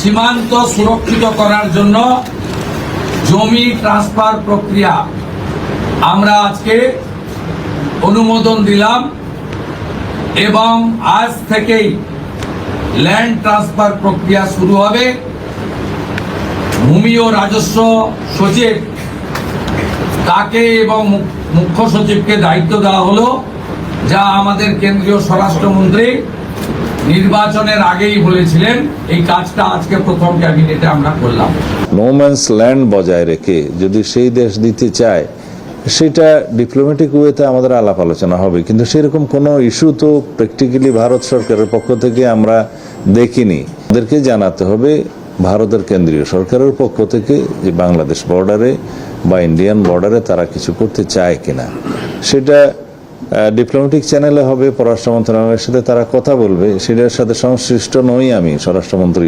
সীমান্ত সুরক্ষিত করার জন্য জমি ট্রান্সফার প্রক্রিয়া আমরা আজকে অনুমোদন দিলাম এবং আজ থেকেই ল্যান্ড ট্রান্সফার প্রক্রিয়া শুরু হবে। ভূমি ও রাজস্ব সচিব তাকে এবং মুখ্য সচিবকে দায়িত্ব দেওয়া হলো, যা আমাদের কেন্দ্রীয় স্বরাষ্ট্রমন্ত্রী নির্বাচনের আগেই বলেছিলেন। এই কাজটা আজকে প্রথম ক্যাবিনেটে আমরা করলাম। নো ম্যানস ল্যান্ড বজায় রেখে যদি সেই দেশ দিতে চায়, সেটা ডিপ্লোম্যাটিক ওয়েতে আমাদের আলাপ আলোচনা হবে, কিন্তু সেরকম কোনো ইস্যু তো প্র্যাকটিক্যালি ভারত সরকারের পক্ষ থেকে আমরা দেখিনি। ওদেরকে জানাতে হবে ভারতের কেন্দ্রীয় সরকারের পক্ষ থেকে যে বাংলাদেশ বর্ডারে বা ইন্ডিয়ান বর্ডারে তারা কিছু করতে চায় কিনা। সেটা ডিপ্লোম্যাটিক চ্যানেলে হবে, পররাষ্ট্র মন্ত্রণালয়ের সাথে তারা কথা বলবে, সেটার সাথে সংশ্লিষ্ট নই আমি স্বরাষ্ট্রমন্ত্রী।